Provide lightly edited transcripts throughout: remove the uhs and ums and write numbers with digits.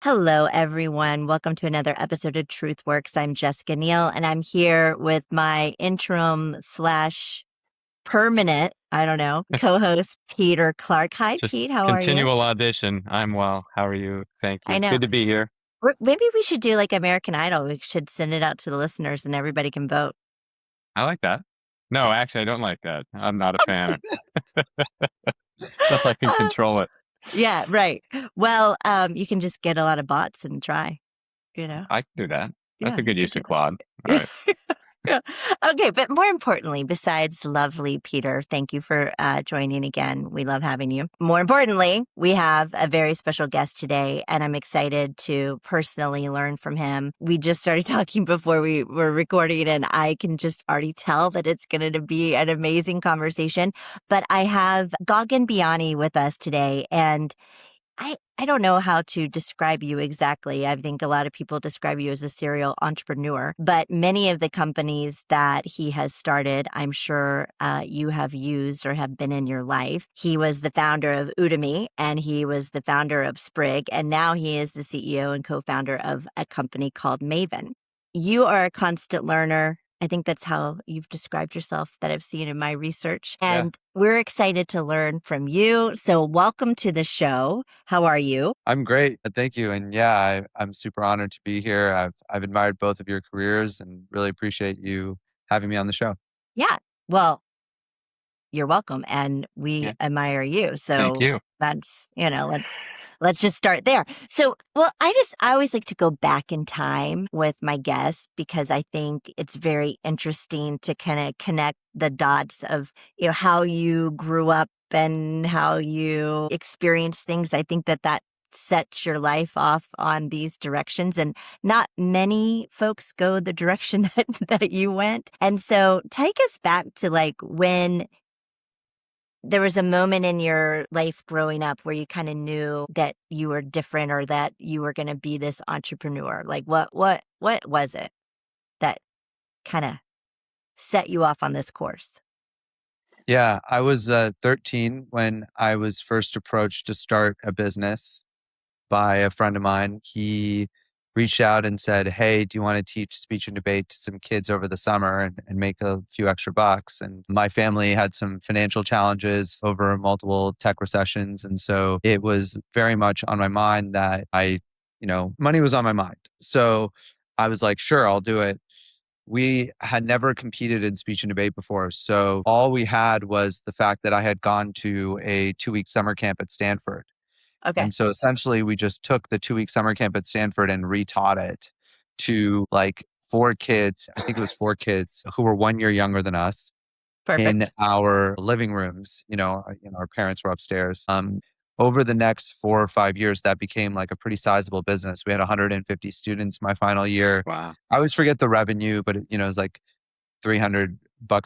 Hello, everyone. Welcome to another episode of TruthWorks. I'm Jessica Neal, and I'm here with my interim slash permanent, co-host Peter Clark. Hi, Just Pete. How are you? continual audition. I'm well. How are you? Thank I you. know. Good to be here. Maybe we should do like American Idol. We should send it out to the listeners and everybody can vote. I like that. No, actually, I don't like that. I'm not a fan. Unless I can Uh, control it. yeah, right. Well, you can just get a lot of bots and try, you know? I can do that. That's Yeah, a you good could use do of Claude. All that. right. Yeah. Okay, but more importantly, besides lovely Peter, thank you for joining again. We love having you. More importantly, we have a very special guest today, and I'm excited to personally learn from him. We just started talking before we were recording, and I can just already tell that it's going to be an amazing conversation. But I have Gagan Biyani with us today, and I don't know how to describe you exactly. I think a lot of people describe you as a serial entrepreneur, but many of the companies that he has started, I'm sure you have used or have been in your life. He was the founder of Udemy and he was the founder of Sprig, and now he is the CEO and co-founder of a company called Maven. You are a constant learner. I think that's how you've described yourself that I've seen in my research. Yeah, And we're excited to learn from you. So welcome to the show. How are you? I'm great. Thank you. And yeah, I'm super honored to be here. I've admired both of your careers and really appreciate you having me on the show. Yeah. Well, you're welcome. And we Yeah. admire you. Thank So you. that's, let's just start there. So, well, I always like to go back in time with my guests because I think it's very interesting to kind of connect the dots of, how you grew up and how you experienced things. I think that sets your life off on these directions, and not many folks go the direction that you went. And so take us back to like when there was a moment in your life growing up where you kind of knew that you were different or that you were going to be this entrepreneur. Like what was it that kind of set you off on this course? Yeah, I was 13 when I was first approached to start a business by a friend of mine. He reached out and said, "Hey, do you want to teach speech and debate to some kids over the summer and make a few extra bucks?" And my family had some financial challenges over multiple tech recessions. And so it was very much on my mind that money was on my mind. So I was like, sure, I'll do it. We had never competed in speech and debate before. So all we had was the fact that I had gone to a 2-week summer camp at Stanford. Okay. And so essentially, we just took the 2-week summer camp at Stanford and retaught it to like 4 kids. I think it was 4 kids who were 1 year younger than us in Perfect. our living rooms. Our parents were upstairs. Over the next 4 or 5 years, that became like a pretty sizable business. We had 150 students my final year. Wow. I always forget the revenue, but it was like $300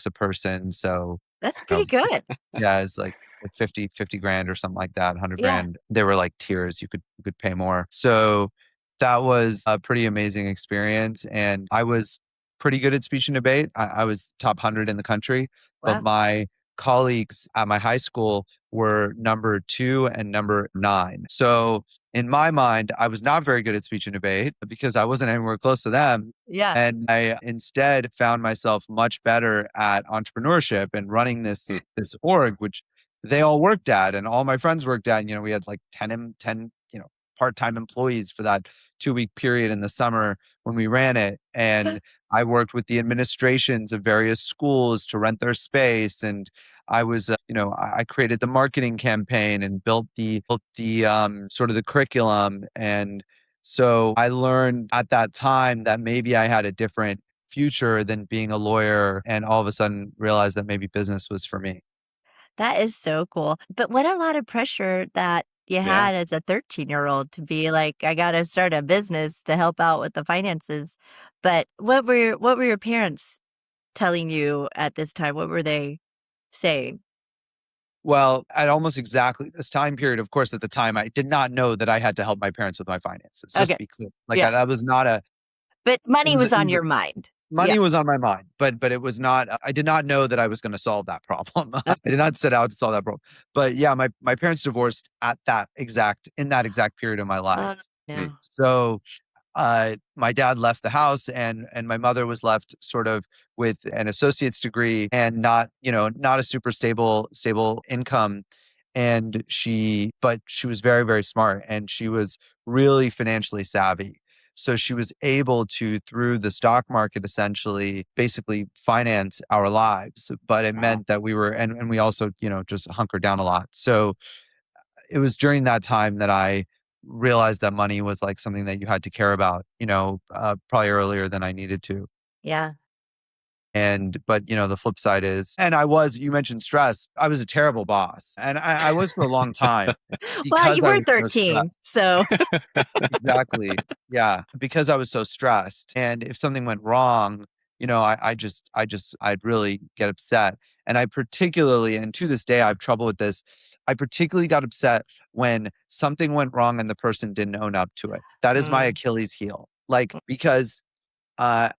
a person. So, That's you pretty know, good. yeah, it's like 50 grand or something like that, 100 Yeah. grand. There were like tiers. You could pay more. So that was a pretty amazing experience. And I was pretty good at speech and debate. I was top 100 in the country, but Wow. my colleagues at my high school were number 2 and number 9. So in my mind, I was not very good at speech and debate because I wasn't anywhere close to them. Yeah. And I instead found myself much better at entrepreneurship and running this Hmm. this org, which they all worked at and all my friends worked at. We had like 10 part-time employees for that 2-week period in the summer when we ran it. And I worked with the administrations of various schools to rent their space. And I was, I created the marketing campaign and built the sort of the curriculum. And so I learned at that time that maybe I had a different future than being a lawyer, and all of a sudden realized that maybe business was for me. That is so cool. But what a lot of pressure that you Yeah. had as a 13-year-old to be like, I got to start a business to help out with the finances. But what were your parents telling you at this time? What were they saying? Well, at almost exactly this time period, of course, at the time, I did not know that I had to help my parents with my finances, just to Okay. be clear. Like Yeah. that was not But it money was, was it on was your mind. Yeah. money was on my mind, but it was not, I did not know that I was going to solve that problem. I did not set out to solve that problem. But yeah, my parents divorced in that exact period of my Uh, life. Yeah. So my dad left the house and my mother was left sort of with an associate's degree and not a super stable income. But she was very, very smart and she was really financially savvy. So she was able to, through the stock market, essentially, basically finance our lives. But it meant that and we also, just hunkered down a lot. So it was during that time that I realized that money was like something that you had to care about, probably earlier than I needed to. Yeah. But the flip side is, you mentioned stress. I was a terrible boss and I was for a long time Well, you because I were was so stressed. 13, so Exactly. Yeah. Because I was so stressed. And if something went wrong, I'd really get upset. And and to this day, I have trouble with this. I particularly got upset when something went wrong and the person didn't own up to it. That is my mm, Achilles heel. Like, because, uh,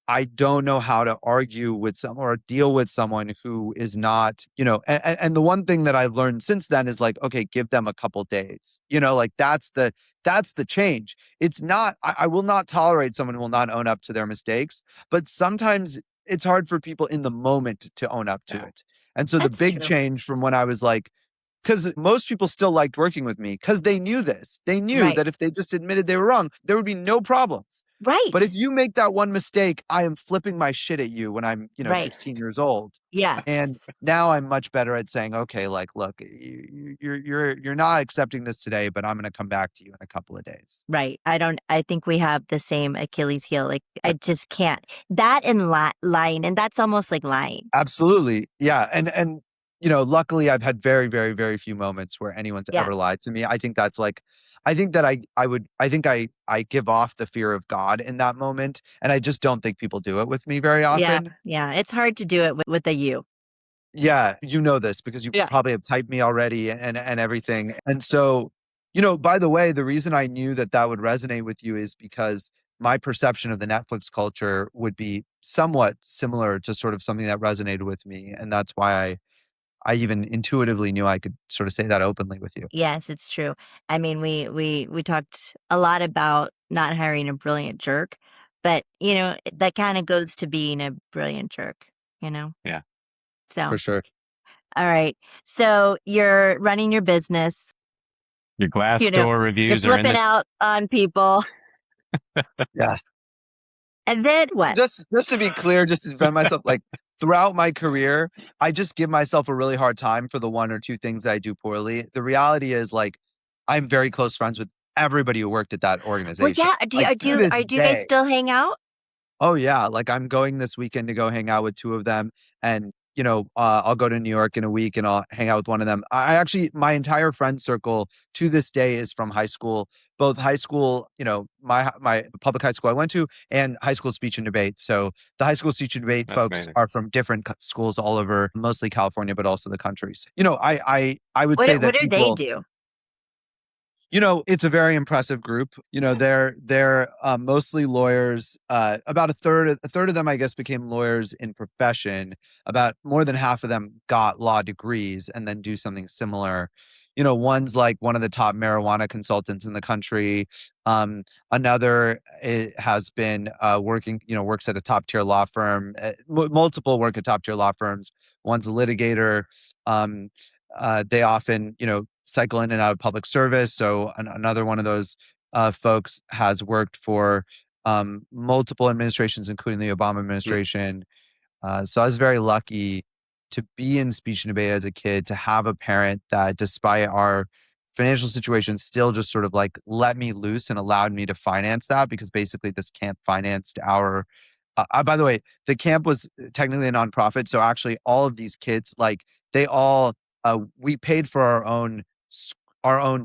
I don't know how to argue with someone or deal with someone who is not, and the one thing that I've learned since then is like, okay, give them a couple days, like that's the change. It's not, I will not tolerate someone who will not own up to their mistakes, but sometimes it's hard for people in the moment to own up to it. And so the that's big true. change from when I was like, because most people still liked working with me because they knew this. They knew Right. that if they just admitted they were wrong, there would be no problems. Right. But if you make that one mistake, I am flipping my shit at you when I'm, Right. 16 years old. Yeah. And now I'm much better at saying, okay, like, look, you're not accepting this today, but I'm going to come back to you in a couple of days. Right. I think we have the same Achilles heel. Like, I just can't. That and lying, and that's almost like lying. Absolutely. Yeah. And luckily I've had very, very, very few moments where anyone's Yeah. ever lied to me. I think that's like, I think that I give off the fear of God in that moment. And I just don't think people do it with me very Yeah. often. Yeah. It's hard to do it with a you. Yeah, you know this because you Yeah. probably have typed me already and everything. And so, by the way, the reason I knew that that would resonate with you is because my perception of the Netflix culture would be somewhat similar to sort of something that resonated with me. And that's why I even intuitively knew I could sort of say that openly with you. Yes, it's true. I mean, we talked a lot about not hiring a brilliant jerk, but that kind of goes to being a brilliant jerk, you know? Yeah. So, For sure. all right. So you're running your business, Your you know, Glassdoor you're reviews are in flipping the out on people. Yeah. And then what? Just to be clear, just to defend myself, like throughout my career, I just give myself a really hard time for the one or two things that I do poorly. The reality is like I'm very close friends with everybody who worked at that Well, organization. yeah. Like to this Do you guys day. still hang out? Oh yeah, like I'm going this weekend to go hang out with two of them, and I'll go to New York in a week and I'll hang out with one of them. I actually, my entire friend circle to this day is from high school, both high school, my public high school I went to, and high school speech and debate. So the high school speech and debate That's folks amazing. are from different schools all over, mostly California, but also the countries. I would say What that do they people. do? It's a very impressive group. They're mostly lawyers. About a third of them, I guess, became lawyers in profession. About more than half of them got law degrees and then do something similar. One's like one of the top marijuana consultants in the country. Another has been working, works at a top tier law firm. Multiple work at top tier law firms. One's a litigator. They often, cycle in and out of public service. So another one of those folks has worked for multiple administrations, including the Obama administration. So I was very lucky to be in speech and debate as a kid, to have a parent that, despite our financial situation, still just sort of like let me loose and allowed me to finance that, because basically this camp financed our. By the way, the camp was technically a nonprofit. So actually, all of these kids, like they all, we paid for our own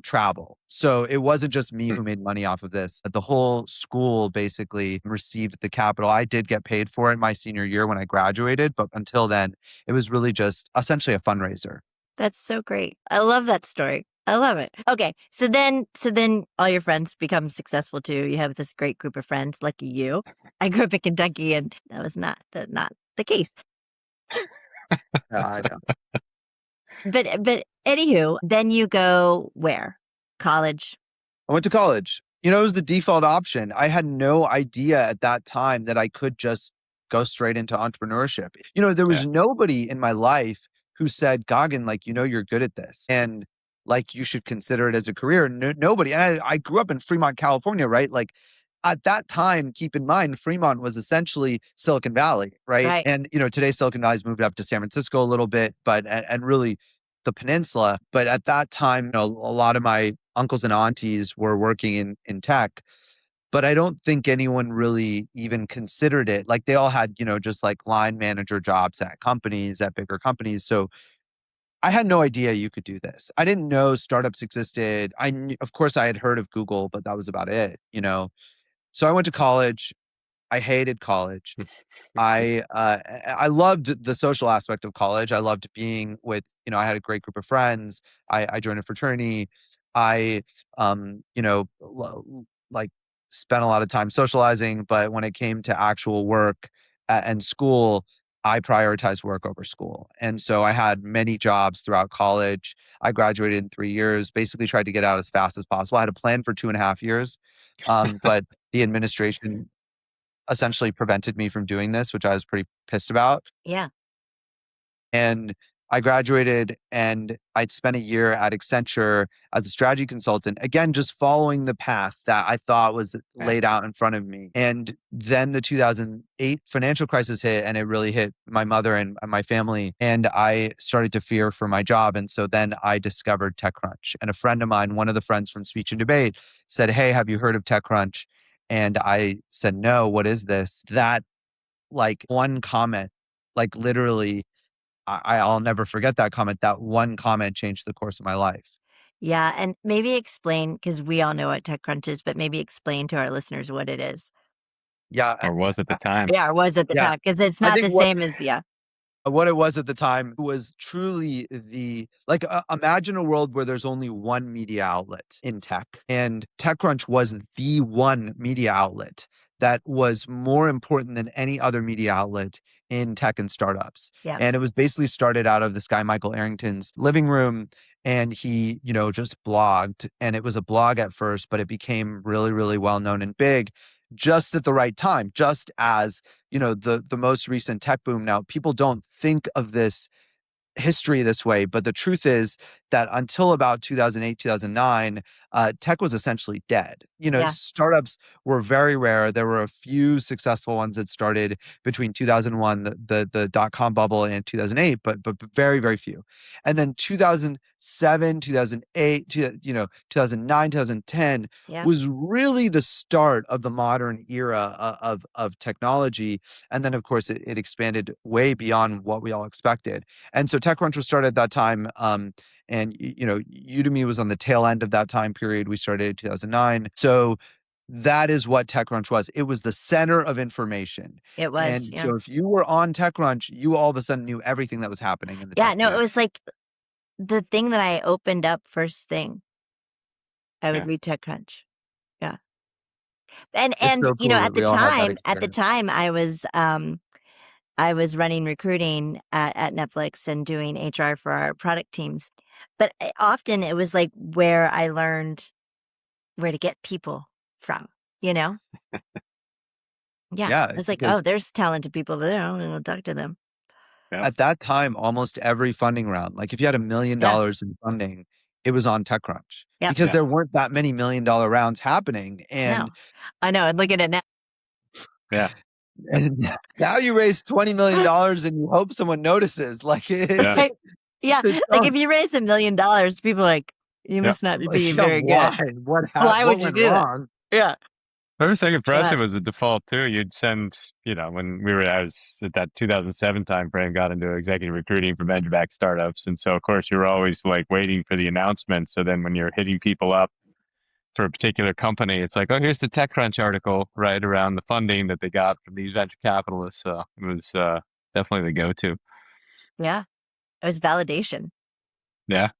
travel. So it wasn't just me who made money off of this. The whole school basically received the capital. I did get paid for it my senior year when I graduated, but until then, it was really just essentially a fundraiser. That's so great. I love that story. I love it. Okay. So then all your friends become successful too. You have this great group of friends, lucky you. I grew up in Kentucky and that was not the case. I know. But anywho, then you go where? College. I went to college. It was the default option. I had no idea at that time that I could just go straight into entrepreneurship. There was nobody in my life who said, Gagan, like, you're good at this. And like, you should consider it as a career. No, nobody. And I grew up in Fremont, California, right? Like at that time, keep in mind, Fremont was essentially Silicon Valley, right? Right. And, today Silicon Valley's moved up to San Francisco a little bit, and really the peninsula. But at that time, a lot of my uncles and aunties were working in tech, but I don't think anyone really even considered it. Like they all had, just like line manager jobs at bigger companies. So I had no idea you could do this. I didn't know startups existed. Of course I had heard of Google, but that was about it, So I went to college. I hated college. I loved the social aspect of college. I loved being with, I had a great group of friends. I joined a fraternity. I, like spent a lot of time socializing, but when it came to actual work and school, I prioritized work over school. And so I had many jobs throughout college. I graduated in 3 years, basically tried to get out as fast as possible. I had a plan for 2.5 years. But the administration essentially prevented me from doing this, which I was pretty pissed about. Yeah. And I graduated and I'd spent a year at Accenture as a strategy consultant, again, just following the path that I thought was laid out in front of me. And then the 2008 financial crisis hit, and it really hit my mother and my family. And I started to fear for my job. And so then I discovered TechCrunch. And a friend of mine, one of the friends from Speech and Debate, said, "Hey, have you heard of TechCrunch?" And I said, "No, what is this?" That like one comment, like literally, I'll never forget that comment. That one comment changed the course of my life. Yeah. And maybe explain, because we all know what TechCrunch is, but maybe explain to our listeners what it is. Yeah. Or was at the time. Yeah, or was at the Yeah. time, because it's I not think the same as, what it was at the time was truly imagine a world where there's only one media outlet in tech, and TechCrunch was the one media outlet that was more important than any other media outlet in tech and startups. Yeah. And it was basically started out of this guy, Michael Arrington's living room. And he, just blogged, and it was a blog at first, but it became really, really well known and big just at the right time, just as the most recent tech boom. Now, people don't think of this history this way, but the truth is that until about 2008, 2009, tech was essentially dead. Yeah. Startups were very rare. There were a few successful ones that started between 2001, the dot-com bubble, and 2008, but very, very few. And then 2007, 2008, 2009, 2010 Yeah. was really the start of the modern era of technology. And then, of course, it expanded way beyond what we all expected. And so TechCrunch was started at that time. And Udemy was on the tail end of that time period. We started in 2009. So that is what TechCrunch was. It was the center of information. It was. And Yeah. so if you were on TechCrunch, you all of a sudden knew everything that was happening in the Yeah. tech No, world. it was like the thing that I opened up first thing. I would read TechCrunch. Yeah. And so cool at that we all had that experience. time I was running recruiting at Netflix and doing HR for our product teams. But often it was like where I learned where to get people from, Yeah. Yeah, I was like, because oh, there's talented people over there. I'm going to talk to them. at that time, almost every funding round, like if you had $1 million in funding, it was on TechCrunch. Yeah. Because there weren't that many $1 million rounds happening. And No. I know. And look at it now. Yeah. And now you raise $20 million and you hope someone notices. Like it's Right. Yeah. it's Like if you raise $1 million, people are like, you must not be being very why? good. What Why would you went do that? wrong? Yeah. I was thinking for us, it Gosh. was a default too. You'd send, when I was at that 2007 timeframe, got into executive recruiting for venture-backed startups. And so, of course, you're always like waiting for the announcement. So then when you're hitting people up for a particular company, it's like, oh, here's the TechCrunch article, right, around the funding that they got from these venture capitalists. So it was definitely the go-to. Yeah. It was validation. Yeah.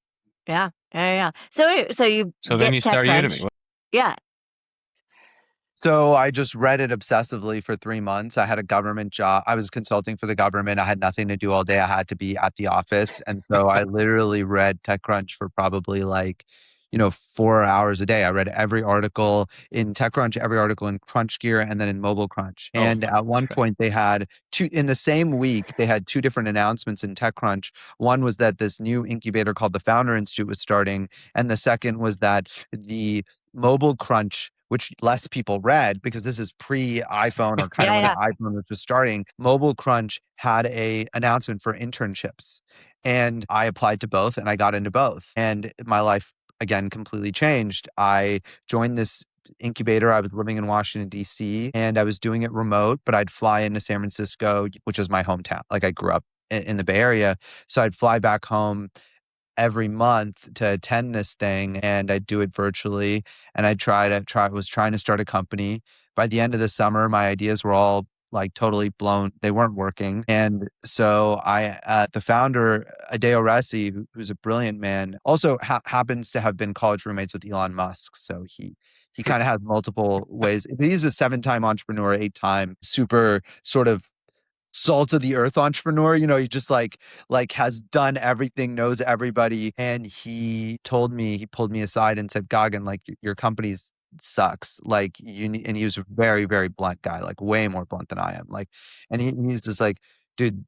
Yeah. Yeah. So you then you start TechCrunch. Udemy. Yeah. So I just read it obsessively for 3 months. I had a government job. I was consulting for the government. I had nothing to do all day. I had to be at the office. And so I literally read TechCrunch for probably like 4 hours a day. I read every article in TechCrunch, every article in Crunch Gear, and then in Mobile Crunch. And at one point they had in the same week, they had two different announcements in TechCrunch. One was that this new incubator called the Founder Institute was starting. And the second was that the Mobile Crunch, which less people read because this is pre-iPhone or kind of when the iPhone was just starting, Mobile Crunch had a announcement for internships. And I applied to both and I got into both. And my life, again, completely changed. I joined this incubator. I was living in Washington, D.C., and I was doing it remote, but I'd fly into San Francisco, which is my hometown. Like I grew up in the Bay Area. So I'd fly back home every month to attend this thing, and I'd do it virtually. And was trying to start a company. By the end of the summer, my ideas were all like totally blown. They weren't working. And so the founder, Adeo Ressi, who's a brilliant man, also happens to have been college roommates with Elon Musk. So he kind of has multiple ways. He's a 7-time entrepreneur, 8-time super sort of salt of the earth entrepreneur. He just like has done everything, knows everybody. And he pulled me aside and said, Gagan, like your company's sucks. Like and he was a very, very blunt guy, like way more blunt than I am. Like, and he's just like, dude,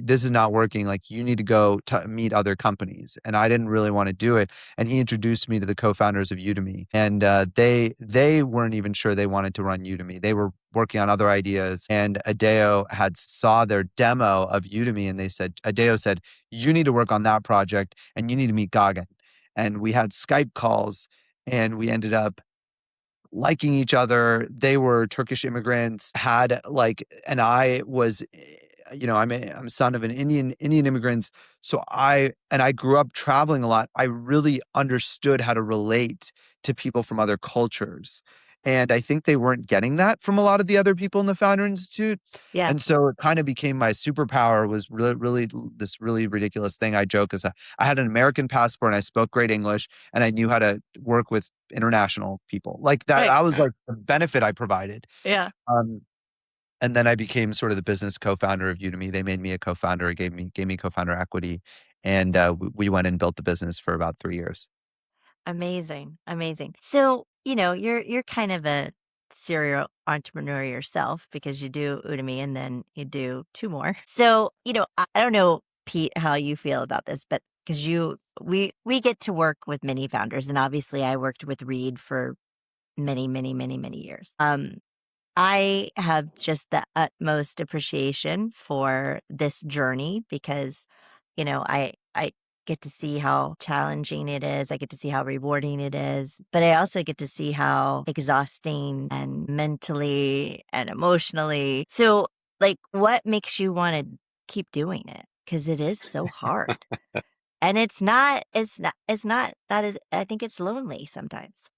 this is not working. Like you need to go meet other companies. And I didn't really want to do it. And he introduced me to the co-founders of Udemy. And they weren't even sure they wanted to run Udemy. They were working on other ideas. And Adeo had saw their demo of Udemy and Adeo said, you need to work on that project and you need to meet Gagan. And we had Skype calls and we ended up liking each other. They were Turkish immigrants, and I was, I'm son of an Indian immigrants. So I grew up traveling a lot. I really understood how to relate to people from other cultures. And I think they weren't getting that from a lot of the other people in the Founder Institute. Yeah. And so it kind of became my superpower was really this really ridiculous thing. I joke is I had an American passport and I spoke great English and I knew how to work with international people. Like that, Right. I was like the benefit I provided. Yeah. And then I became sort of the business co-founder of Udemy. They made me a co-founder, gave me co-founder equity. And we went and built the business for about 3 years. Amazing. So, you're kind of a serial entrepreneur yourself because you do Udemy and then you do 2 more. So, I don't know, Pete, how you feel about this, but because we get to work with many founders, and obviously I worked with Reed for many, many, many, many years. I have just the utmost appreciation for this journey because, I get to see how challenging it is. I get to see how rewarding it is, but I also get to see how exhausting and mentally and emotionally. So, like, what makes you want to keep doing it? Because it is so hard. And it's not, I think it's lonely sometimes.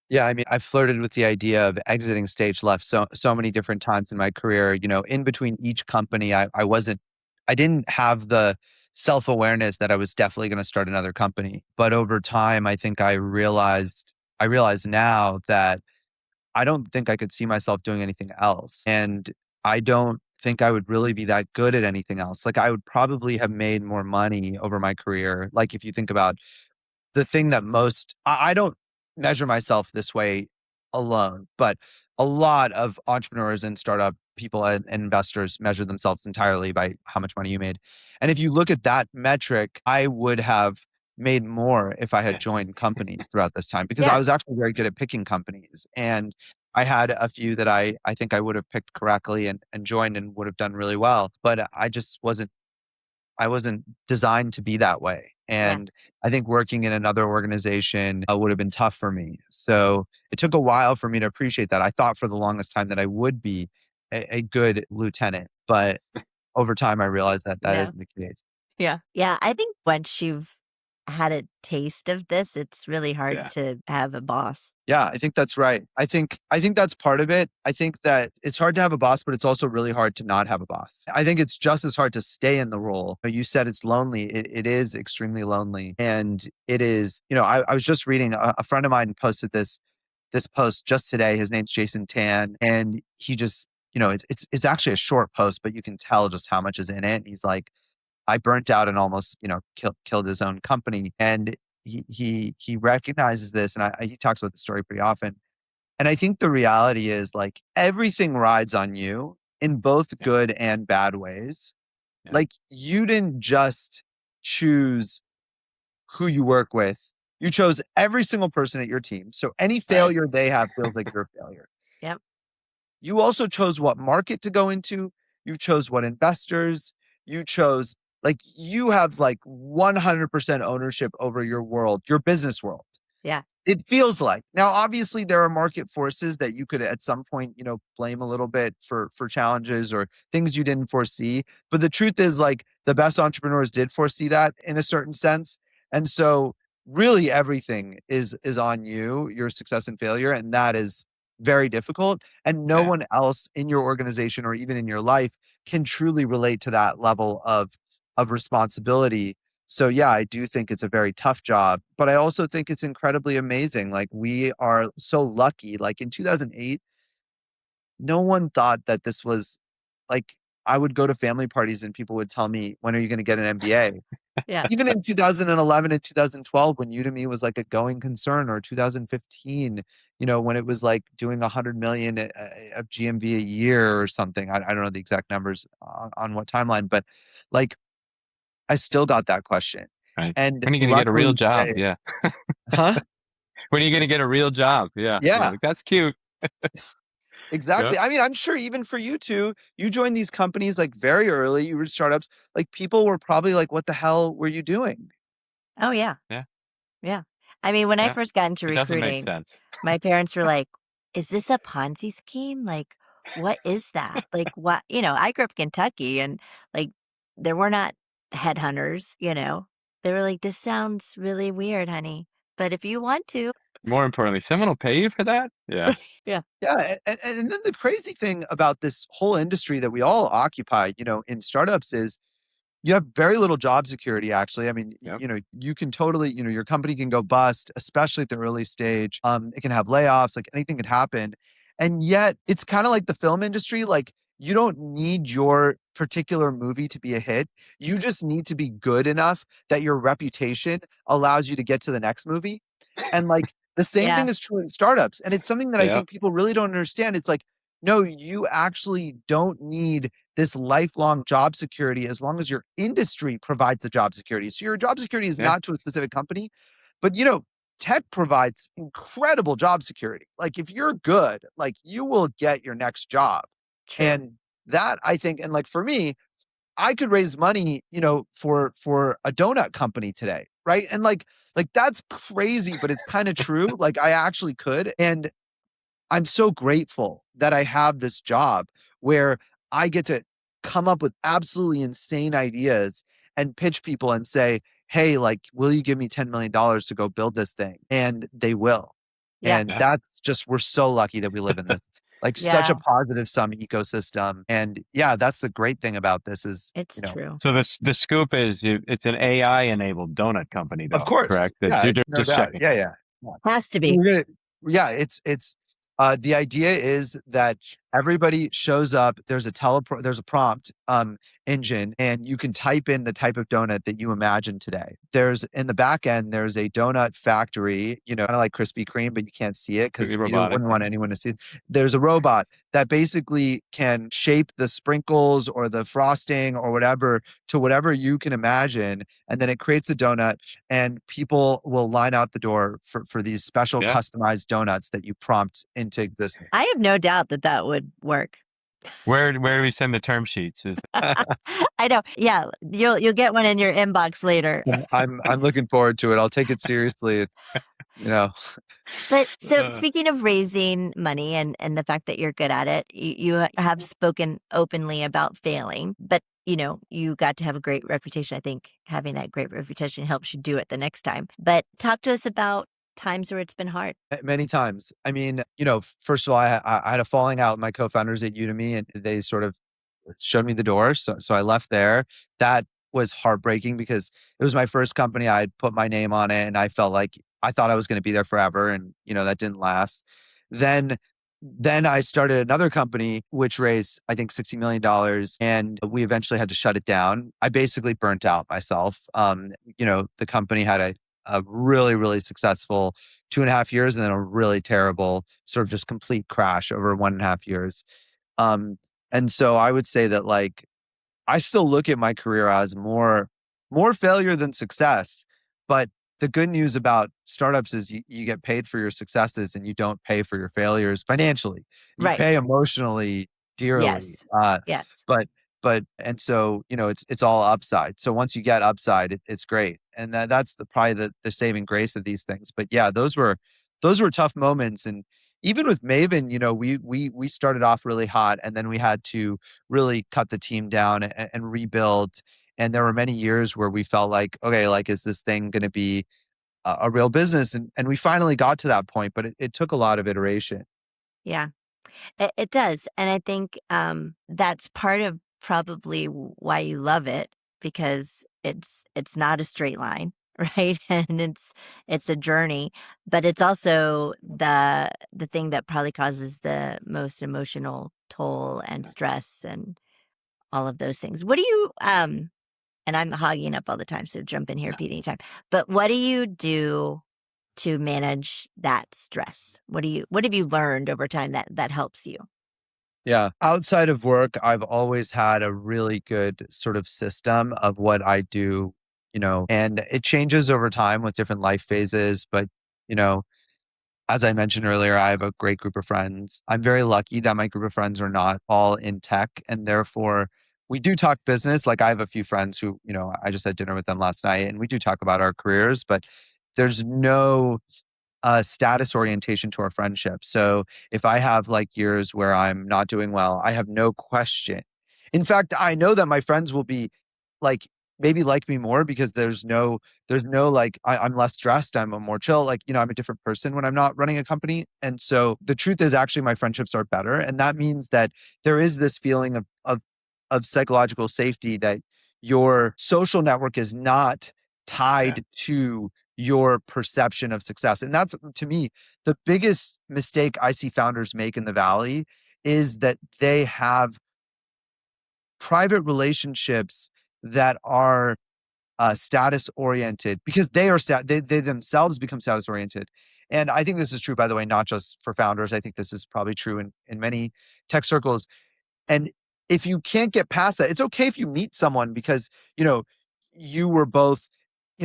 Yeah, I mean, I flirted with the idea of exiting stage left so many different times in my career. In between each company, I didn't have the self-awareness that I was definitely going to start another company. But over time, I think I realized now that I don't think I could see myself doing anything else. And I don't think I would really be that good at anything else. Like I would probably have made more money over my career. Like if you think about the thing that I don't measure myself this way alone, but a lot of entrepreneurs and startup people and investors measure themselves entirely by how much money you made. And if you look at that metric, I would have made more if I had joined companies throughout this time because I was actually very good at picking companies. And I had a few that I think I would have picked correctly and joined and would have done really well. But I wasn't designed to be that way. And I think working in another organization would have been tough for me. So it took a while for me to appreciate that. I thought for the longest time that I would be a good lieutenant, but over time I realized that that isn't the case. Yeah. Yeah. I think once you've had a taste of this, it's really hard to have a boss. Yeah, I think that's right. I think that's part of it. I think that it's hard to have a boss, but it's also really hard to not have a boss. I think it's just as hard to stay in the role. You said it's lonely. It is extremely lonely. And it is, I was just reading a friend of mine posted this post just today. His name's Jason Tan. And he just, it's actually a short post, but you can tell just how much is in it. He's like, I burnt out and almost, killed his own company. And he recognizes this, and he talks about the story pretty often. And I think the reality is like everything rides on you in both Yeah. good and bad ways. Yeah. Like you didn't just choose who you work with. You chose every single person at your team. So any failure they have feels like your failure. Yep. You also chose what market to go into. You chose what investors. You chose, like, you have like 100% ownership over your world, your business world. Yeah. It feels like. Now, obviously, there are market forces that you could at some point, blame a little bit for challenges or things you didn't foresee. But the truth is, like, the best entrepreneurs did foresee that in a certain sense. And so really everything is on you, your success and failure. And that is very difficult. And no one else in your organization or even in your life can truly relate to that level of responsibility. So yeah, I do think it's a very tough job, but I also think it's incredibly amazing. Like we are so lucky. Like in 2008, no one thought that this was like, I would go to family parties and people would tell me, when are you going to get an MBA? Yeah. Even in 2011 and 2012, when Udemy was like a going concern, or 2015, when it was like doing 100 million of GMV a year or something. I don't know the exact numbers on what timeline, but like, I still got that question. Right. And When are you going to get a real luckily job? today, Yeah. huh? When are you going to get a real job? Yeah. Yeah, Like, that's cute. exactly. Yep. I mean, I'm sure even for you too, you joined these companies like very early, you were startups, like people were probably like, what the hell were you doing? Oh, yeah. Yeah. Yeah. I mean, when I Yeah. first got into It doesn't make recruiting, sense. my parents were like, is this a Ponzi scheme? Like, what is that? Like, what, I grew up in Kentucky and like there were not headhunters. They were like, this sounds really weird, honey. But if you want to, More importantly, someone will pay you for that? Yeah. yeah. Yeah. And then the crazy thing about this whole industry that we all occupy, in startups is you have very little job security, actually. I mean, Yep. you can totally, your company can go bust, especially at the early stage. It can have layoffs, like anything could happen. And yet it's kind of like the film industry. Like you don't need your particular movie to be a hit. You just need to be good enough that your reputation allows you to get to the next movie. And like the same Yeah. thing is true in startups. And it's something that I Yep. think people really don't understand. It's like, no, you actually don't need this lifelong job security as long as your industry provides the job security. So your job security is Yeah. not to a specific company, but tech provides incredible job security. Like if you're good, like you will get your next job. True. And that I think, and like for me, I could raise money, for a donut company today. Right. And like that's crazy, but it's kind of true. Like I actually could. And I'm so grateful that I have this job where I get to come up with absolutely insane ideas and pitch people and say, hey, like, will you give me $10 million to go build this thing? And they will. Yeah. And Yeah. that's just, we're so lucky that we live in this, like such Yeah. a positive sum ecosystem. And yeah, that's the great thing about this is, It's true. So the scoop is it's an AI enabled donut company, of though, course. correct? That Yeah, you're no just doubt. checking. Yeah, yeah. Has to be. We're gonna, yeah, it's the idea is that everybody shows up. There's a prompt engine, and you can type in the type of donut that you imagine today. There's in the back end, there's a donut factory, kind of like Krispy Kreme, but you can't see it because Completely you robotic. wouldn't want anyone to see it. There's a robot that basically can shape the sprinkles or the frosting or whatever to whatever you can imagine, and then it creates a donut, and people will line out the door for these special Yeah. customized donuts that you prompt into existence. I have no doubt that that would work. Where do we send the term sheets? Is I know. Yeah. You'll get one in your inbox later. I'm looking forward to it. I'll take it seriously. You know, But so speaking of raising money and the fact that you're good at it, you have spoken openly about failing, but you got to have a great reputation. I think having that great reputation helps you do it the next time. But talk to us about times where it's been hard. many times. I mean, first of all, I had a falling out with my co-founders at Udemy, and they sort of showed me the door. So I left there. That was heartbreaking because it was my first company. I had put my name on it, and I felt like I thought I was going to be there forever, and that didn't last. Then I started another company which raised I think $60 million, and we eventually had to shut it down. I basically burnt out myself. The company had a really, really successful 2.5 years, and then a really terrible sort of just complete crash over 1.5 years. And so I would say that like I still look at my career as more failure than success. But the good news about startups is you get paid for your successes and you don't pay for your failures financially. You Right. pay emotionally dearly. Yes. Yes. But and so it's all upside. So once you get upside, it's great, and that's probably the saving grace of these things. But yeah, those were tough moments, and even with Maven, we started off really hot, and then we had to really cut the team down and rebuild. And there were many years where we felt like, okay, like, is this thing going to be a real business? And we finally got to that point, but it took a lot of iteration. Yeah. It does, and I think that's part of probably why you love it, because it's not a straight line, right? And it's a journey, but it's also the thing that probably causes the most emotional toll and stress and all of those things. What do you and I'm hogging up all the time, so jump in here, Pete, anytime. But what do you do to manage that stress? What have you learned over time that helps you? Yeah. Outside of work, I've always had a really good sort of system of what I do, and it changes over time with different life phases. But, you know, as I mentioned earlier, I have a great group of friends. I'm very lucky that my group of friends are not all in tech, and therefore we do talk business. Like I have a few friends who, I just had dinner with them last night and we do talk about our careers, but there's no status orientation to our friendship. So if I have like years where I'm not doing well, I have no question. In fact, I know that my friends will be like maybe like me more because there's no like I'm less stressed. I'm a more chill. Like, I'm a different person when I'm not running a company. And so the truth is actually my friendships are better. And that means that there is this feeling of psychological safety that your social network is not tied to your perception of success. And that's, to me, the biggest mistake I see founders make in the Valley is that they have private relationships that are status oriented because they themselves become status oriented. And I think this is true, by the way, not just for founders. I think this is probably true in many tech circles. And if you can't get past that, it's okay if you meet someone because, you were both,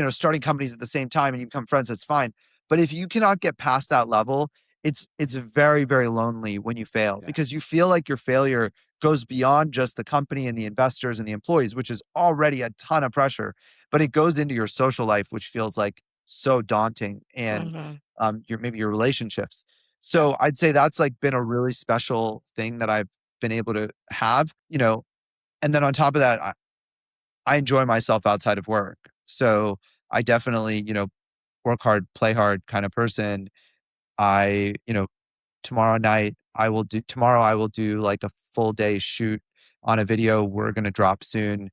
starting companies at the same time and you become friends, that's fine. But if you cannot get past that level, it's very, very lonely when you fail because you feel like your failure goes beyond just the company and the investors and the employees, which is already a ton of pressure, but it goes into your social life, which feels like so daunting and Hmm. maybe your relationships. So I'd say that's like been a really special thing that I've been able to have, and then on top of that, I enjoy myself outside of work. So I definitely, work hard, play hard kind of person. I, tomorrow I will do like a full day shoot on a video we're going to drop soon.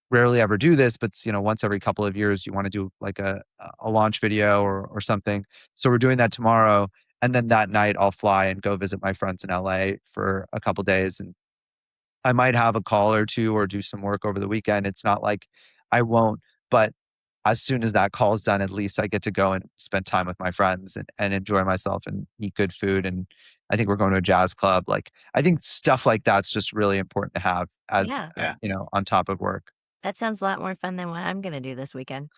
Rarely ever do this, but once every couple of years, you want to do like a launch video or something. So we're doing that tomorrow. And then that night I'll fly and go visit my friends in LA for a couple days. And I might have a call or two or do some work over the weekend. It's not like I won't, but as soon as that call is done, at least I get to go and spend time with my friends and enjoy myself and eat good food. And I think we're going to a jazz club. Like, I think stuff like that's just really important to have as, Yeah, on top of work. that sounds a lot more fun than what I'm going to do this weekend.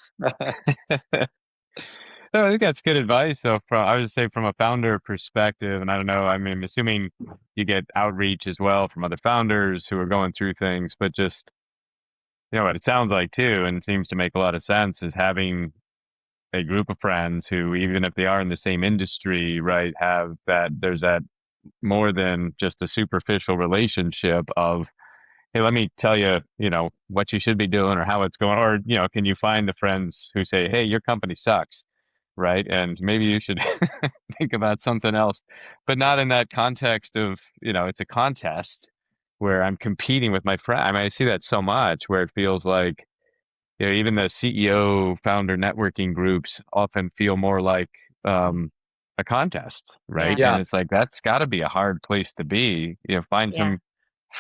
No, I think that's good advice, though. I would say from a founder perspective, and I don't know. I mean, I'm assuming you get outreach as well from other founders who are going through things, but just what it sounds like too, and seems to make a lot of sense, is having a group of friends who, even if they are in the same industry, right, have that. There's that more than just a superficial relationship of, hey, let me tell you, what you should be doing or how it's going, or can you find the friends who say, hey, your company sucks, right? And maybe you should think about something else, but not in that context of, it's a contest where I'm competing with my friend. I mean, I see that so much where it feels like, even the CEO founder networking groups often feel more like a contest, right? Yeah, Yeah. And it's like, that's got to be a hard place to be. Find yeah, some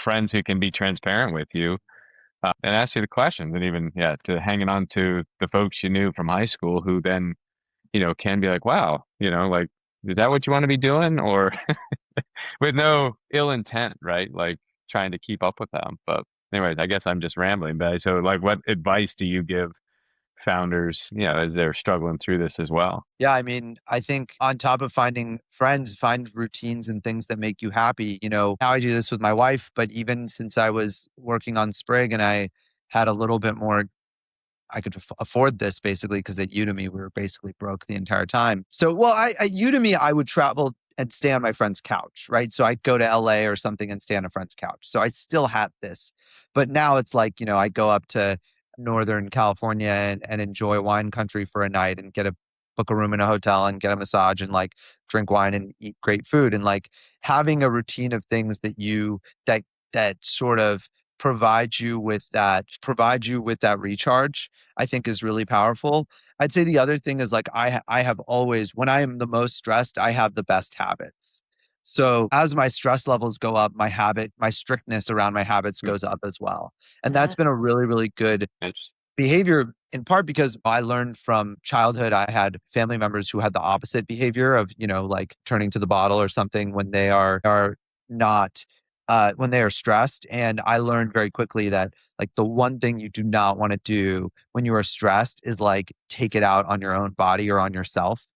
friends who can be transparent with you. And ask you the questions, and even to hanging on to the folks you knew from high school who then can be like, wow, like, is that what you want to be doing? Or with no ill intent, right? Like trying to keep up with them. But anyways, I guess I'm just rambling. But so, like, what advice do you give founders, as they're struggling through this as well? Yeah, I mean, I think on top of finding friends, find routines and things that make you happy. Now I do this with my wife, but even since I was working on Sprig and I had a little bit more, I could afford this basically because at Udemy, we were basically broke the entire time. So, well, at Udemy, I would travel and stay on my friend's couch, right? So I'd go to LA or something and stay on a friend's couch. So I still had this. But now it's like, I go up to Northern California and enjoy wine country for a night and book a room in a hotel and get a massage and like drink wine and eat great food. And like having a routine of things that sort of provide you with that recharge, I think is really powerful. I'd say the other thing is like I have always, when I am the most stressed, I have the best habits. So as my stress levels go up, my strictness around my habits Hmm. goes up as well. And that's Uh, been a really, really good Interesting. behavior, in part because I learned from childhood. I had family members who had the opposite behavior of, like turning to the bottle or something when they are not when they are stressed. And I learned very quickly that like the one thing you do not want to do when you are stressed is like take it out on your own body or on yourself.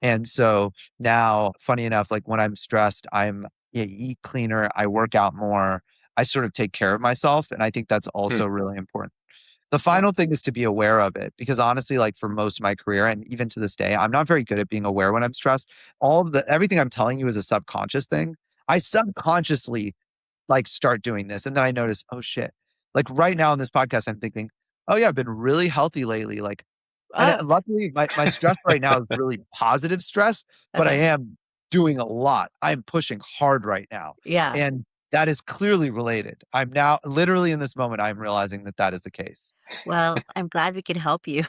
And so now, funny enough, like when I'm stressed, eat cleaner, I work out more, I sort of take care of myself. And I think that's Hmm. also really important. The Yeah. final thing is to be aware of it because honestly, like for most of my career and even to this day, I'm not very good at being aware when I'm stressed. Everything I'm telling you is a subconscious thing. I subconsciously like start doing this and then I notice, oh shit. Like right now in this podcast, I'm thinking, oh yeah, I've been really healthy lately. Like, and oh, luckily my stress right now is really positive stress, but I okay. am doing a lot. I'm pushing hard right now. Yeah. And that is clearly related. I'm now literally in this moment, I'm realizing that that is the case. Well, I'm glad we could help you.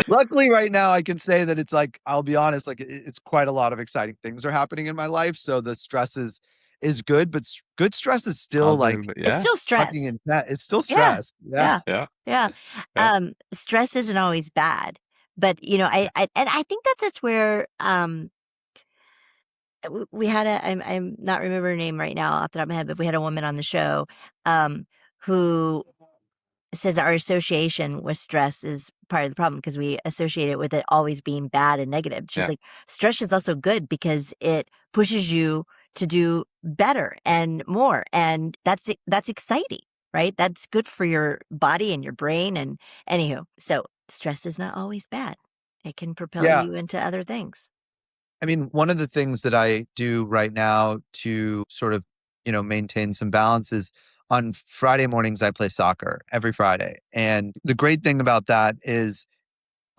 Luckily, right now, I can say that it's like, I'll be honest, like it's quite a lot of exciting things are happening in my life. So the stress is good, but good stress is still Positive, like but It's yeah, still fucking stress. intense. It's still Yeah. stress. Yeah. Yeah. yeah, Yeah. yeah, Stress isn't always bad, but and I think that's where we had I'm not remember her name right now off the top of my head, but we had a woman on the show who says our association with stress is part of the problem because we associate it with it always being bad and negative. She's yeah, like, stress is also good because it pushes you to do better and more, and that's exciting, right? That's good for your body and your brain. And anywho, so stress is not always bad. It can propel Yeah. you into other things. I mean, one of the things that I do right now to sort of, maintain some balance is on Friday mornings, I play soccer every Friday. And the great thing about that is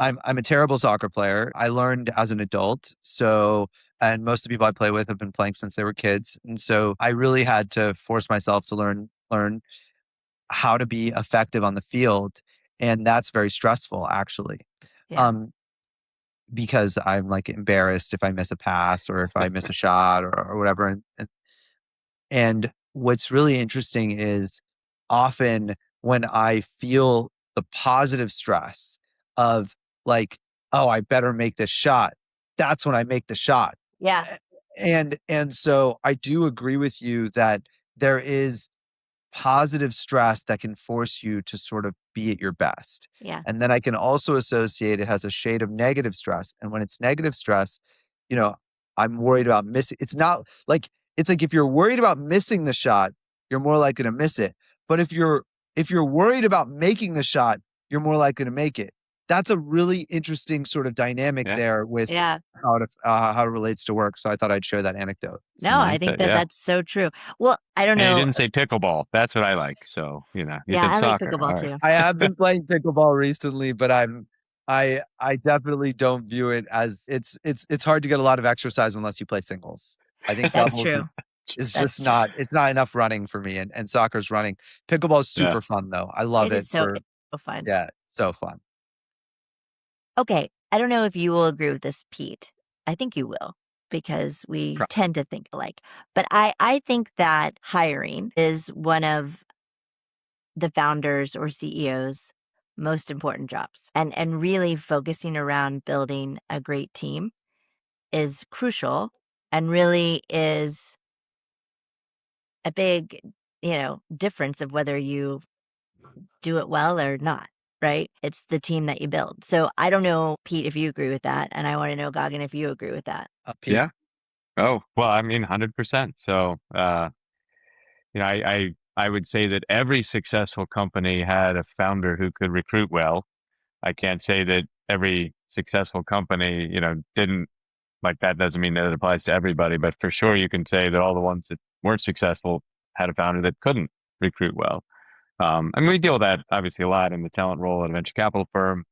I'm a terrible soccer player. I learned as an adult. So, and most of the people I play with have been playing since they were kids. And so I really had to force myself to learn how to be effective on the field. And that's very stressful actually. Yeah. Um, because I'm like embarrassed if I miss a pass or if I miss a shot or whatever. And what's really interesting is often when I feel the positive stress of like, oh, I better make this shot, that's when I make the shot. Yeah. A- and so I do agree with you that there is positive stress that can force you to sort of be at your best. Yeah. And then I can also associate it has a shade of negative stress. And when it's negative stress, you know, I'm worried about missing. It's like if you're worried about missing the shot, you're more likely to miss it. But if you're worried about making the shot, you're more likely to make it. That's a really interesting sort of dynamic yeah. there with Yeah. how it relates to work. So I thought I'd share that anecdote. No, Some I think mindset, that yeah. that's so true. Well, I don't And you know. didn't say pickleball. That's what I like. So, you Yeah, said I like soccer. All pickleball right. too. I have been playing pickleball recently, but I definitely don't view it as it's hard to get a lot of exercise unless you play singles. I think That's doubles true. is That's just true. it's not enough running for me and soccer's running. Pickleball is Yeah. super fun though. I love It is it so for it's so fun. yeah, so fun. Okay, I don't know if you will agree with this, Pete. I think you will because we tend to think alike. But I think that hiring is one of the founders or CEOs' most important jobs. And really focusing around building a great team is crucial and really is a big, difference of whether you do it well or not, right? It's the team that you build. So I don't know, Pete, if you agree with that. And I want to know, Gagan, if you agree with that. Pete. Yeah. Oh, well, I mean, 100%. So, I would say that every successful company had a founder who could recruit well. I can't say that every successful company, didn't, like, that doesn't mean that it applies to everybody, but for sure you can say that all the ones that weren't successful had a founder that couldn't recruit well. I mean, we deal with that obviously a lot in the talent role at a venture capital firm.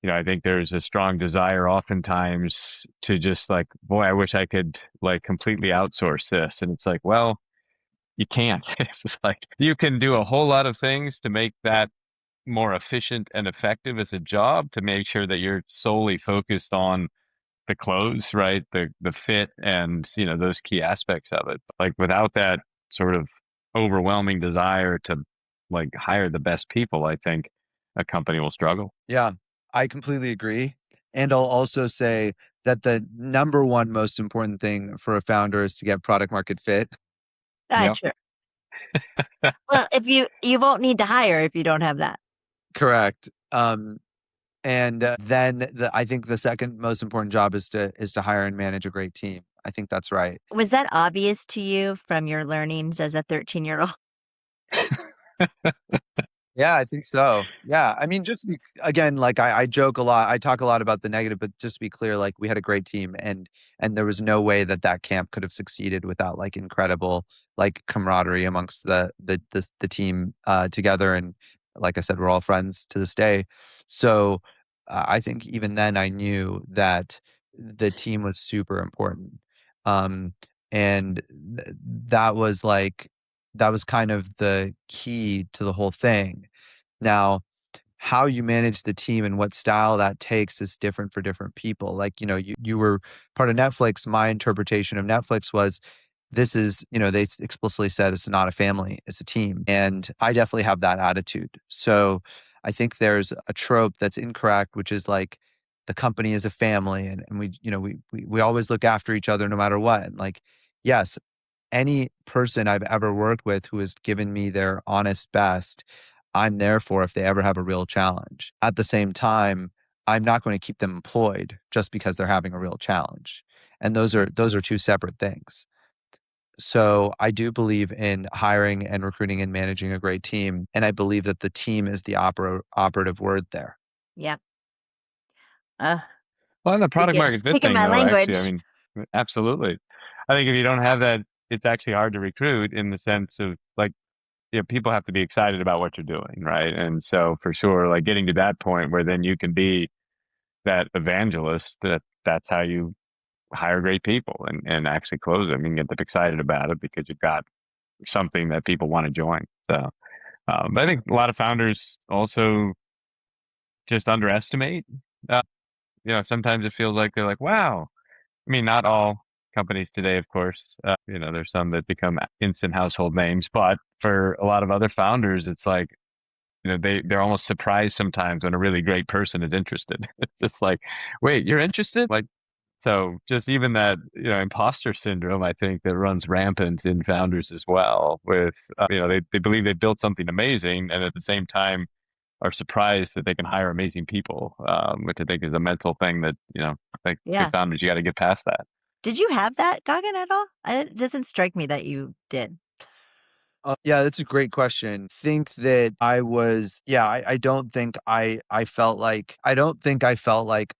I think there's a strong desire oftentimes to just like, boy, I wish I could like completely outsource this. And it's like, well, you can't. It's just like you can do a whole lot of things to make that more efficient and effective as a job to make sure that you're solely focused on the close, right? The fit and, those key aspects of it. Like without that sort of overwhelming desire to like hire the best people, I think a company will struggle. Yeah, I completely agree. And I'll also say that the number one most important thing for a founder is to get product market fit. Yep. True. Well, if you won't need to hire if you don't have that. Correct. And then I think the second most important job is to hire and manage a great team. I think that's right. Was that obvious to you from your learnings as a 13-year-old? Yeah, I think so. Yeah. I mean, just to be, again, like I joke a lot, I talk a lot about the negative, but just to be clear, like we had a great team and there was no way that camp could have succeeded without like incredible like camaraderie amongst the team together. And like I said, we're all friends to this day. So I think even then I knew that the team was super important. Um, and that was kind of the key to the whole thing. Now, how you manage the team and what style that takes is different for different people. Like, you were part of Netflix. My interpretation of Netflix was this is, they explicitly said it's not a family, it's a team. And I definitely have that attitude. So I think there's a trope that's incorrect, which is like the company is a family and we always look after each other no matter what. And like, yes, any person I've ever worked with who has given me their honest best, I'm there for if they ever have a real challenge. At the same time, I'm not going to keep them employed just because they're having a real challenge. And those are two separate things. So I do believe in hiring and recruiting and managing a great team. And I believe that the team is the operative word there. Yeah. Well, and the product market fit Speaking thing, my though, actually, I language. mean, absolutely. I think if you don't have that, it's actually hard to recruit in the sense of like, people have to be excited about what you're doing, right? And so for sure, like getting to that point where then you can be that evangelist, that's how you hire great people and actually close them and get them excited about it because you've got something that people want to join. So, but I think a lot of founders also just underestimate. Uh, sometimes it feels like they're like, wow. I mean, not all companies today, of course. There's some that become instant household names, but for a lot of other founders, it's like, they're almost surprised sometimes when a really great person is interested. It's just like, wait, you're interested? Like, so just even that, imposter syndrome, I think that runs rampant in founders as well with, they believe they built something amazing and at the same time are surprised that they can hire amazing people, which I think is a mental thing that, like good founders, you got to get past that. Did you have that, Gagan, at all? It doesn't strike me that you did. Yeah, that's a great question. Think that I was, yeah, I don't think I felt like,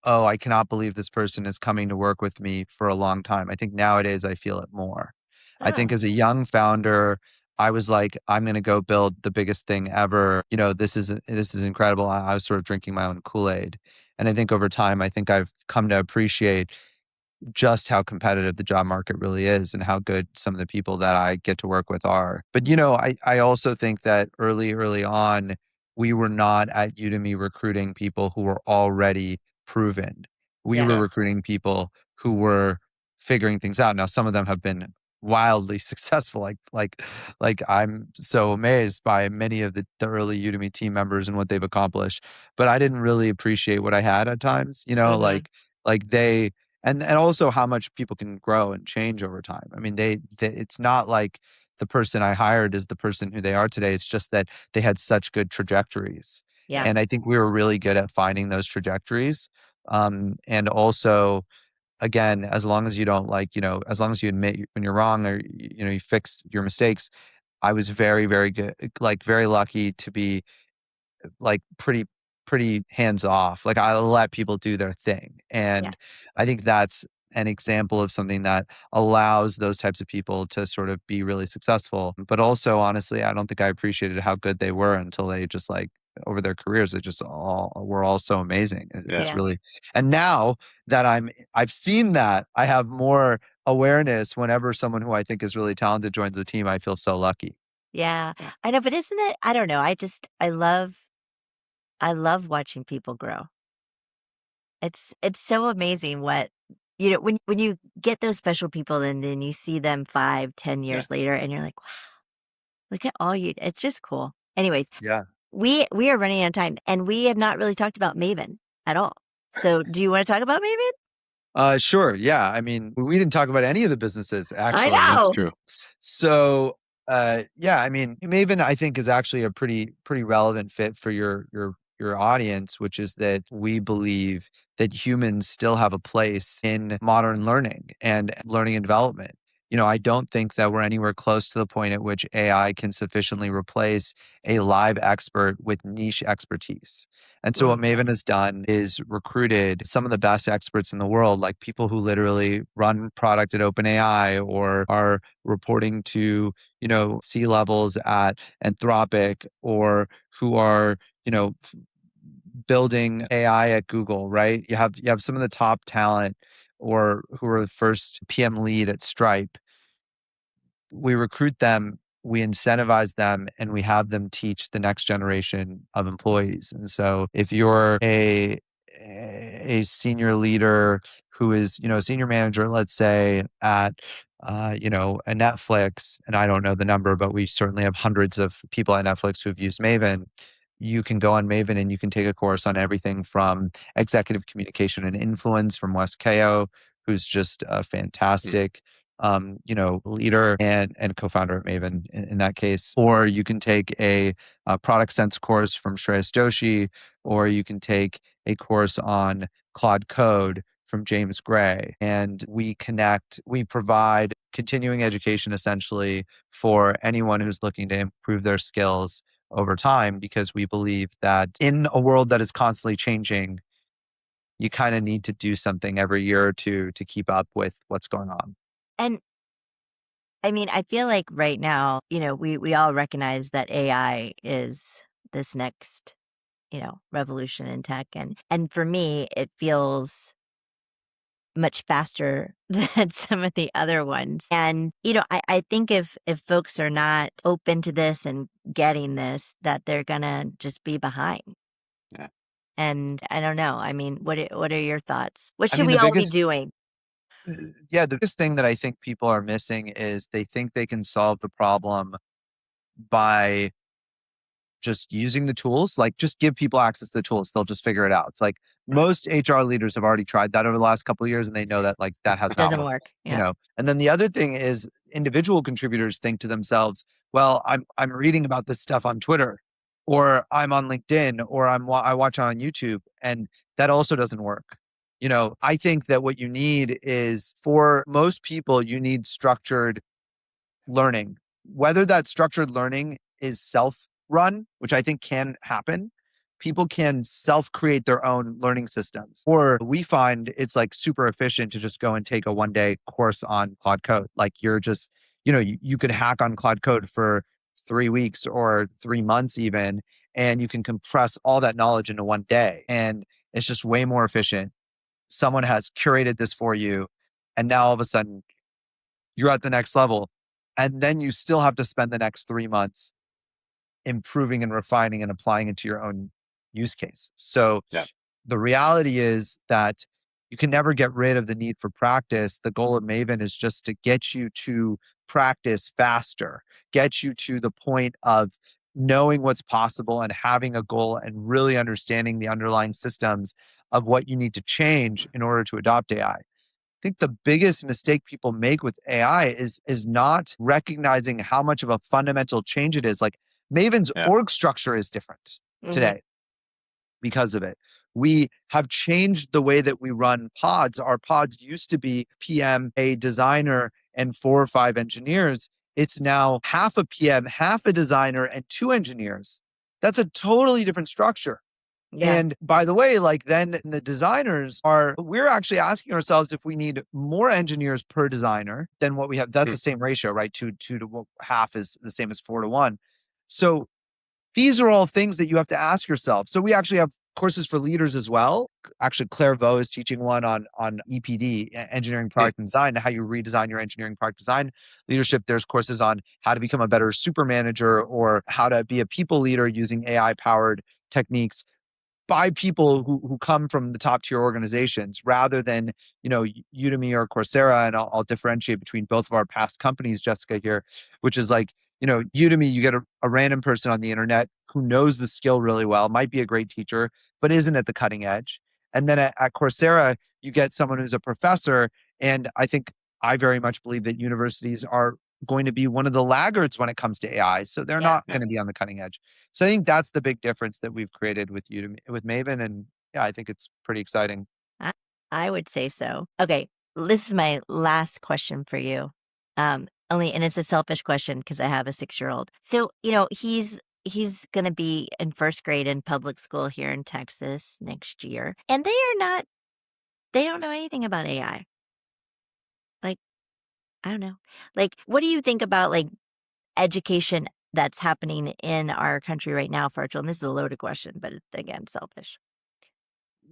oh, I cannot believe this person is coming to work with me for a long time. I think nowadays I feel it more. I think as a young founder, I was like, I'm going to go build the biggest thing ever. This is incredible. I was sort of drinking my own Kool-Aid. And I think over time, I think I've come to appreciate just how competitive the job market really is and how good some of the people that I get to work with are. But, I also think that early on, we were not at Udemy recruiting people who were already proven. We were recruiting people who were figuring things out. Now, some of them have been wildly successful. Like I'm so amazed by many of the early Udemy team members and what they've accomplished. But I didn't really appreciate what I had at times, Mm-hmm. like they and also how much people can grow and change over time. I mean, they it's not like the person I hired is the person who they are today. It's just that they had such good trajectories. Yeah. And I think we were really good at finding those trajectories. And also, again, as long as you don't as long as you admit when you're wrong or, you fix your mistakes, I was very, very good, like very lucky to be like pretty hands off. Like I let people do their thing. Yeah. And I think that's an example of something that allows those types of people to sort of be really successful. But also, honestly, I don't think I appreciated how good they were until they just like over their careers, they just all were all so amazing. It's Yeah. Yeah. really, and now that I've seen that, I have more awareness whenever someone who I think is really talented joins the team. I feel so lucky. Yeah. I know, but isn't it, I don't know. I love watching people grow. It's so amazing what, when you get those special people and then you see them 5, 10 years later and you're like, wow, look at it's just cool. Anyways, Yeah. we are running out of time and we have not really talked about Maven at all. So do you want to talk about Maven? Sure. Yeah. I mean, we didn't talk about any of the businesses I actually. That's know. true. So, yeah, I mean, Maven, I think is actually a pretty relevant fit for your audience, which is that we believe that humans still have a place in modern learning and learning and development. I don't think that we're anywhere close to the point at which AI can sufficiently replace a live expert with niche expertise. And so what Mm, Maven has done is recruited some of the best experts in the world, like people who literally run product at OpenAI or are reporting to, C levels at Anthropic, or who are, building AI at Google, right? You have some of the top talent or who are the first PM lead at Stripe. We recruit them, we incentivize them, and we have them teach the next generation of employees. And so if you're a senior leader who is, a senior manager, let's say at a Netflix, and I don't know the number, but we certainly have hundreds of people at Netflix who've used Maven. You can go on Maven and you can take a course on everything from executive communication and influence from Wes Kao, who's just a fantastic leader and co-founder at Maven in that case. Or you can take a product sense course from Shreyas Doshi, or you can take a course on Claude Code from James Gray. And we provide continuing education essentially for anyone who's looking to improve their skills over time, because we believe that in a world that is constantly changing, you kind of need to do something every year or two to keep up with what's going on. And I mean, I feel like right now, we all recognize that AI is this next, revolution in tech. And for me, it feels much faster than some of the other ones. And, I think if folks are not open to this and getting this, that they're gonna just be behind. Yeah. And I don't know. I mean, what are your thoughts? What I should mean, we all be doing? the biggest thing that I think people are missing is they think they can solve the problem by just using the tools, like just give people access to the tools. They'll just figure it out. It's like most HR leaders have already tried that over the last couple of years and they know that like that has not Doesn't worked, work. Yeah. And then the other thing is individual contributors think to themselves, well, I'm reading about this stuff on Twitter, or I'm on LinkedIn, or I watch it on YouTube, and that also doesn't work. I think that what you need is, for most people, you need structured learning, whether that structured learning is self run, which I think can happen. People can self create their own learning systems, or we find it's like super efficient to just go and take a 1 day course on Claude Code. Like you're just, you could hack on Claude Code for 3 weeks or 3 months even, and you can compress all that knowledge into 1 day. And it's just way more efficient. Someone has curated this for you. And now all of a sudden you're at the next level. And then you still have to spend the next 3 months improving and refining and applying it to your own use case. So Yeah. the reality is that you can never get rid of the need for practice. The goal of Maven is just to get you to practice faster, get you to the point of knowing what's possible and having a goal and really understanding the underlying systems of what you need to change in order to adopt AI. I think the biggest mistake people make with AI is not recognizing how much of a fundamental change it is. Like Maven's Yeah. org structure is different today because of it. We have changed the way that we run pods. Our pods used to be PM, a designer, and 4 or 5 engineers. It's now half a PM, half a designer, and 2 engineers. That's a totally different structure. Yeah. And by the way, like then the designers we're actually asking ourselves if we need more engineers per designer than what we have. That's the same ratio, right? Two to half is the same as 4 to 1. So these are all things that you have to ask yourself. So we actually have courses for leaders as well. Actually, Claire Vo is teaching one on EPD, engineering product and design, how you redesign your engineering product design leadership. There's courses on how to become a better super manager or how to be a people leader using AI powered techniques by people who come from the top tier organizations rather than, Udemy or Coursera. And I'll differentiate between both of our past companies, Jessica, here, which is like, Udemy, you get a random person on the internet who knows the skill really well, might be a great teacher, but isn't at the cutting edge. And then at Coursera, you get someone who's a professor. And I very much believe that universities are going to be one of the laggards when it comes to AI. So they're not going to be on the cutting edge. So I think that's the big difference that we've created with Udemy, with Maven. And yeah, I think it's pretty exciting. I would say so. Okay. This is my last question for you. And it's a selfish question because I have a 6-year-old. So, he's going to be in 1st grade in public school here in Texas next year. And they don't know anything about AI. Like, I don't know. Like, what do you think about like education that's happening in our country right now for our children? This is a loaded question, but it's, again, selfish.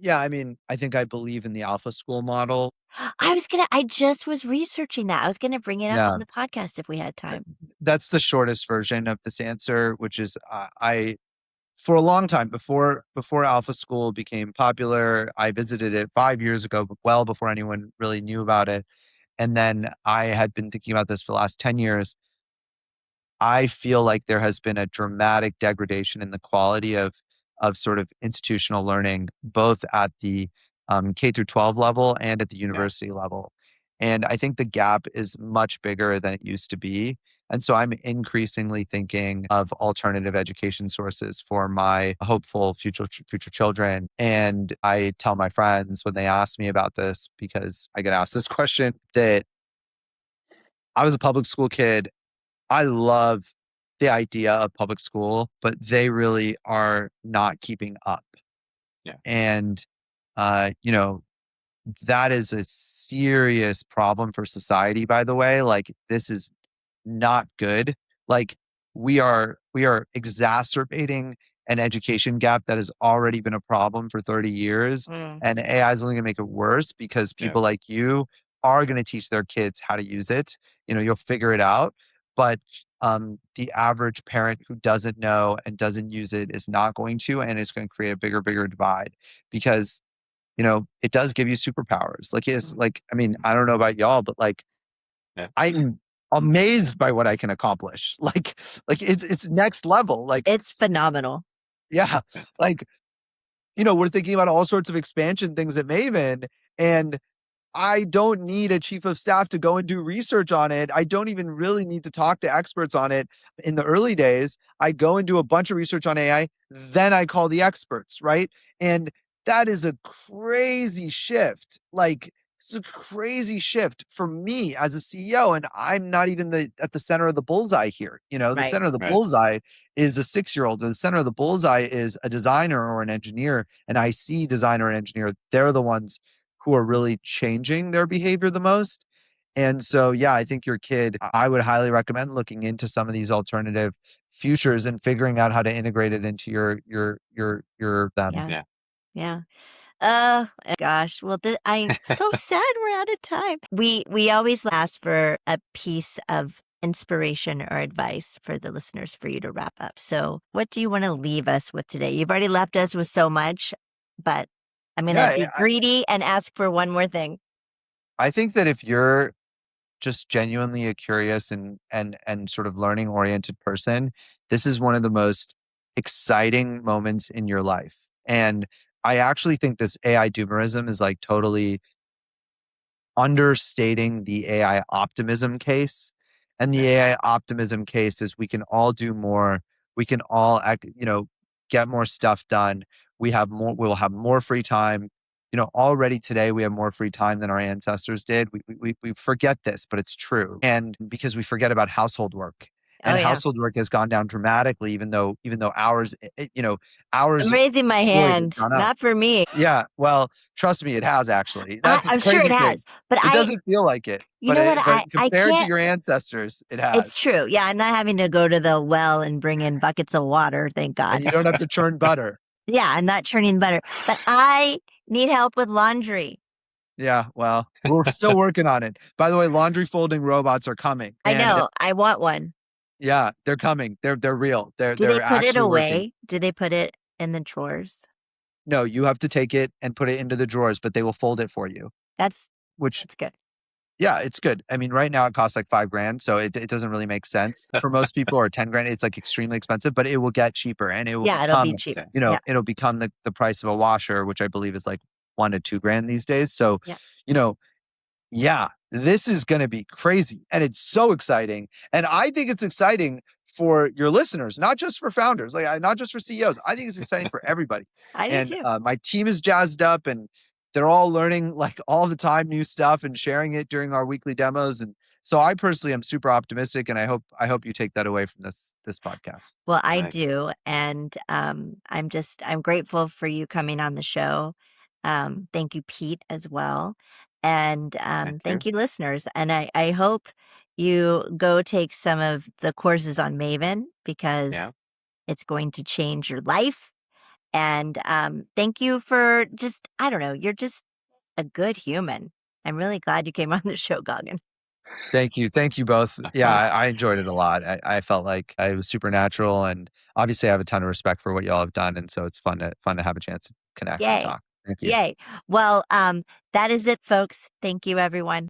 Yeah, I mean, I think I believe in the alpha school model. I just was researching that. I was going to bring it up Yeah. on the podcast if we had time. That's the shortest version of this answer, which is for a long time before alpha school became popular, I visited it 5 years ago, but well before anyone really knew about it. And then I had been thinking about this for the last 10 years. I feel like there has been a dramatic degradation in the quality of sort of institutional learning, both at the K through 12 level and at the university level. And I think the gap is much bigger than it used to be. And so I'm increasingly thinking of alternative education sources for my hopeful future children. And I tell my friends when they ask me about this, because I get asked this question, that I was a public school kid. I love the idea of public school, but they really are not keeping up. Yeah. And, that is a serious problem for society, by the way. Like, this is not good. Like, we are exacerbating an education gap that has already been a problem for 30 years. And AI is only going to make it worse because people like you are going to teach their kids how to use it. You'll figure it out. But the average parent who doesn't know and doesn't use it is not going to, and it's going to create a bigger divide because, it does give you superpowers. Like, I don't know about y'all, but like, I'm amazed by what I can accomplish. Like it's next level. Like, it's phenomenal. Yeah. Like, we're thinking about all sorts of expansion things at Maven, and I don't need a chief of staff to go and do research on it. I don't even really need to talk to experts on it. In the early days, I go and do a bunch of research on AI, then I call the experts, right? And that is a crazy shift. Like, it's a crazy shift for me as a CEO, and I'm not even at the center of the bullseye here. The center of the bullseye is a 6-year-old. The center of the bullseye is a designer or an engineer, and I see designer and engineer. They're the ones who are really changing their behavior the most. And so, yeah, I think your kid, I would highly recommend looking into some of these alternative futures and figuring out how to integrate it into your them. Yeah. Gosh. Well, I'm so sad we're out of time. We always ask for a piece of inspiration or advice for the listeners for you to wrap up. So what do you want to leave us with today? You've already left us with so much, but I'm going to Yeah, be greedy and ask for one more thing. I think that if you're just genuinely a curious and sort of learning oriented person, this is one of the most exciting moments in your life. And I actually think this AI doomerism is like totally understating the AI optimism case. And the AI optimism case is we can all do more. We can all, get more stuff done. We'll have more free time. Already today we have more free time than our ancestors did. We forget this, but it's true. And because we forget about household work. And household work has gone down dramatically, even though hours, hours I'm raising my employed has hand, gone up. not for me. Yeah, well, trust me, it has actually. That's the I'm sure crazy it thing. has, but It doesn't feel like it. you know what? But I compared to can't. your ancestors, it has. It's true. Yeah, I'm not having to go to the well and bring in buckets of water, thank God. And you don't have to churn butter. Yeah, I'm not churning butter, but I need help with laundry. Yeah, well, we're still working on it. By the way, laundry folding robots are coming. I know. I want one. Yeah, they're coming. They're real. Do they put it away? Working. Do they put it in the drawers? No, you have to take it and put it into the drawers, but they will fold it for you. That's good. Yeah, it's good. I mean, right now it costs like $5,000, so it doesn't really make sense for most people. Or $10,000, it's like extremely expensive, but it will get cheaper, and it will it'll be cheap. It'll become the price of a washer, which I believe is like $1,000 to $2,000 these days. So, this is going to be crazy, and it's so exciting. And I think it's exciting for your listeners, not just for founders, like not just for CEOs. I think it's exciting for everybody. I do too. My team is jazzed up, and they're all learning like all the time new stuff and sharing it during our weekly demos. And so I personally am super optimistic, and I hope you take that away from this podcast. Well, I do, and I'm grateful for you coming on the show. Thank you, Pete, as well. And thank you, listeners. And I hope you go take some of the courses on Maven because it's going to change your life. And thank you for you're just a good human. I'm really glad you came on the show, Gagan. Thank you. Thank you both. Yeah, I enjoyed it a lot. I felt like it was supernatural, and obviously I have a ton of respect for what y'all have done. And so it's fun to have a chance to connect and talk. Thank you. Yay. Well, that is it, folks. Thank you, everyone.